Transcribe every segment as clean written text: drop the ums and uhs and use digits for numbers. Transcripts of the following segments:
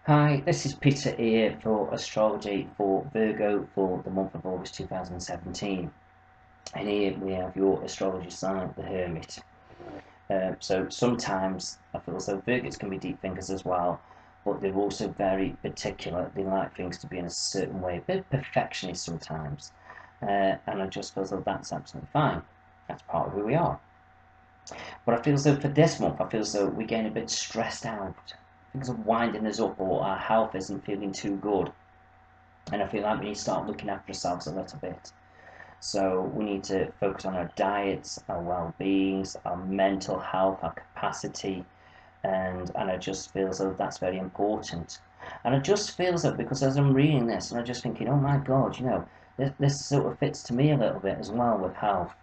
Hi, this is Peter here for astrology for Virgo for the month of August 2017. And here we have your astrology sign, the Hermit. So sometimes I feel as though Virgos can be deep thinkers as well, but they're also very particular. They like things to be in a certain way, a bit perfectionist sometimes. And I just feel as though that's absolutely fine. That's part of who we are. But I feel as though for this month, I feel as though we're getting a bit stressed out. Things are winding us up, or our health isn't feeling too good. And I feel like we need to start looking after ourselves a little bit. So we need to focus on our diets, our well-beings, our mental health, our capacity, and I just feel as though that's very important. And I just feel as though, because as I'm reading this, and I'm just thinking, oh my God, this sort of fits to me a little bit as well with health.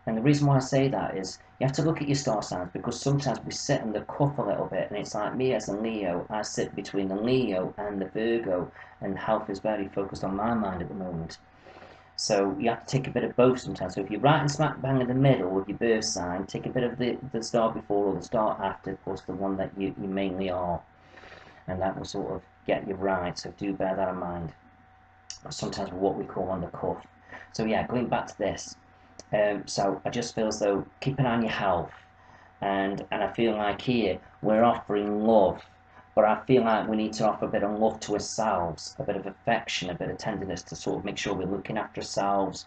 And the reason why I say that is you have to look at your star signs, because sometimes we sit on the cuff a little bit, and it's like me as a Leo, I sit between the Leo and the Virgo, and health is very focused on my mind at the moment. So you have to take a bit of both sometimes. So if you're right and smack bang in the middle with your birth sign, take a bit of the star before or the star after, of course, the one that you mainly are, and that will sort of get you right. So do bear that in mind. Sometimes what we call on the cuff. So yeah, going back to this. So I just feel as though keep an eye on your health, and I feel like here we're offering love, but I feel like we need to offer a bit of love to ourselves, a bit of affection, a bit of tenderness to sort of make sure we're looking after ourselves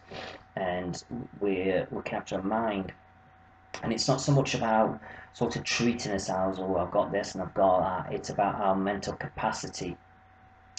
and we're looking after our mind. And it's not so much about sort of treating ourselves, oh, I've got this and I've got that. It's about our mental capacity.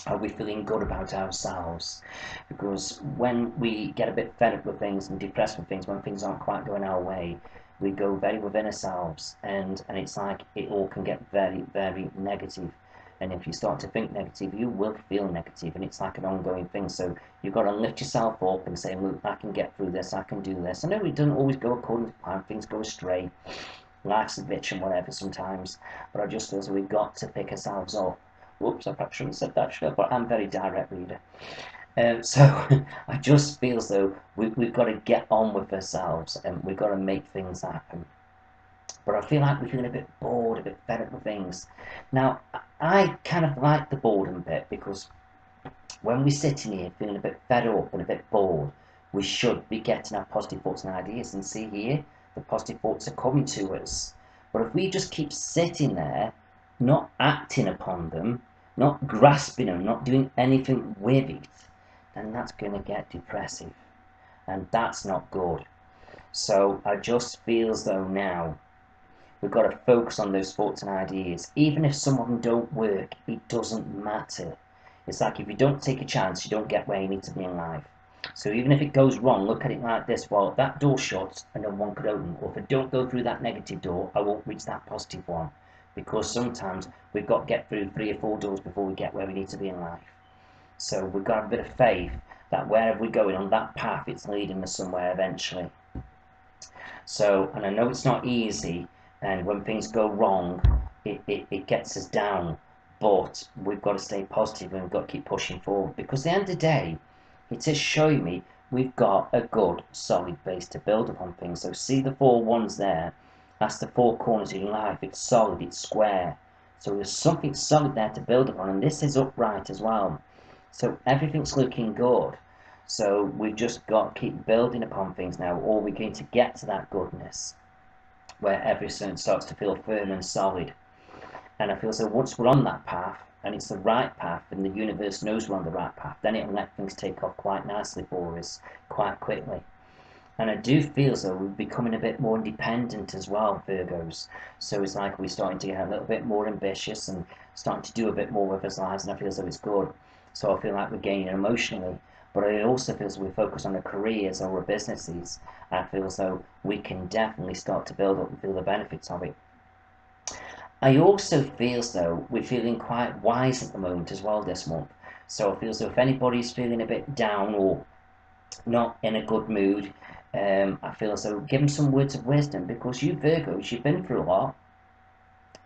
Are we feeling good about ourselves? Because when we get a bit fed up with things and depressed with things, when things aren't quite going our way, we go very within ourselves, and it's like it all can get very, very negative. And if you start to think negative, you will feel negative, and it's like an ongoing thing. So you've got to lift yourself up and say, look, I can get through this, I can do this. I know it doesn't always go according to plan, things go astray, life's a bitch and whatever sometimes, but I just feel as we've got to pick ourselves up. Whoops, I perhaps shouldn't have said that, but I'm a very direct reader. So I just feel as though we've got to get on with ourselves and we've got to make things happen. But I feel like we're feeling a bit bored, a bit fed up with things. Now, I kind of like the boredom bit, because when we're sitting here feeling a bit fed up and a bit bored, we should be getting our positive thoughts and ideas. And see here, the positive thoughts are coming to us. But if we just keep sitting there, not acting upon them, not grasping them, not doing anything with it, then that's going to get depressive. And that's not good. So I just feel as though now we've got to focus on those thoughts and ideas. Even if some of them don't work, it doesn't matter. It's like if you don't take a chance, you don't get where you need to be in life. So even if it goes wrong, look at it like this. Well, that door shuts and no one could open. Or if I don't go through that negative door, I won't reach that positive one. Because sometimes we've got to get through 3 or 4 doors before we get where we need to be in life. So we've got a bit of faith that wherever we're going on that path, it's leading us somewhere eventually. So, and I know it's not easy, and when things go wrong, it gets us down, but we've got to stay positive and we've got to keep pushing forward, because at the end of the day, it is showing me we've got a good, solid base to build upon things. So see the 4 ones there? That's the 4 corners of your life. It's solid, it's square. So there's something solid there to build upon, and this is upright as well. So everything's looking good. So we've just got to keep building upon things now, or we're going to get to that goodness where everything starts to feel firm and solid. And I feel so once we're on that path, and it's the right path, and the universe knows we're on the right path, then it'll let things take off quite nicely for us, quite quickly. And I do feel as though we're becoming a bit more independent as well, Virgos. So it's like we're starting to get a little bit more ambitious and starting to do a bit more with our lives, and I feel as though it's good. So I feel like we're gaining emotionally. But I also feel as though we focus on our careers or our businesses. I feel as though we can definitely start to build up and feel the benefits of it. I also feel as though we're feeling quite wise at the moment as well this month. So I feel as though if anybody's feeling a bit down or not in a good mood, I feel as though give them some words of wisdom, because you Virgos, you've been through a lot.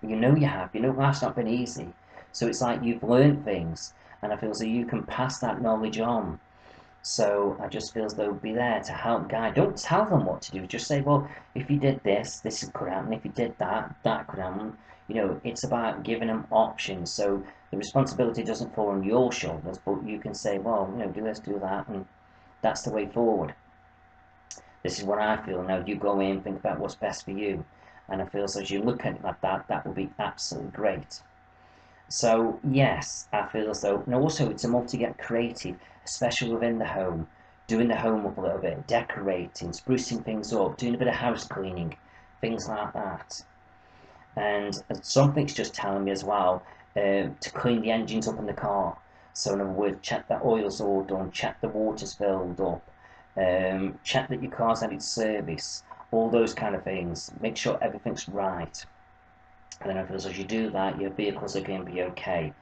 You know you have. You know life's not been easy. So it's like you've learned things, and I feel as though you can pass that knowledge on. So I just feel as though be there to help guide. Don't tell them what to do. Just say, well, if you did this, this could happen. If you did that, that could happen. It's about giving them options. So the responsibility doesn't fall on your shoulders, but you can say, well, do this, do that, and that's the way forward. This is what I feel. Now you go in, think about what's best for you. And I feel so as you look at it like that, that will be absolutely great. So yes, I feel as though, and also it's a month to get creative, especially within the home, doing the home up a little bit, decorating, sprucing things up, doing a bit of house cleaning, things like that. And something's just telling me as well to clean the engines up in the car. So in other words, check that oil's all done, check the water's filled up, check that your car's had its service, all those kind of things. Make sure everything's right. And then as you do that, your vehicles are going to be okay.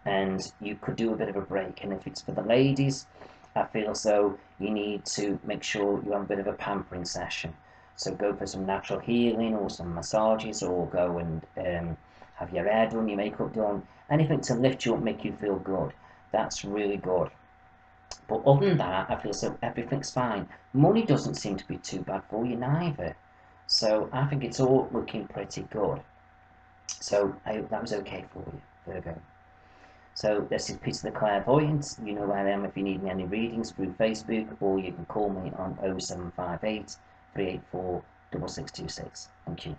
And you could do a bit of a break. And if it's for the ladies, I feel so you need to make sure you have a bit of a pampering session. So go for some natural healing or some massages, or go and have your hair done, your makeup done, anything to lift you up, make you feel good. That's really good. But other than that, I feel so everything's fine. Money doesn't seem to be too bad for you neither. So I think it's all looking pretty good. So I hope that was okay for you, Virgo. So this is Peter the Clairvoyant. You know where I am if you need me any readings through Facebook, or you can call me on 0758 384 6626. Thank you.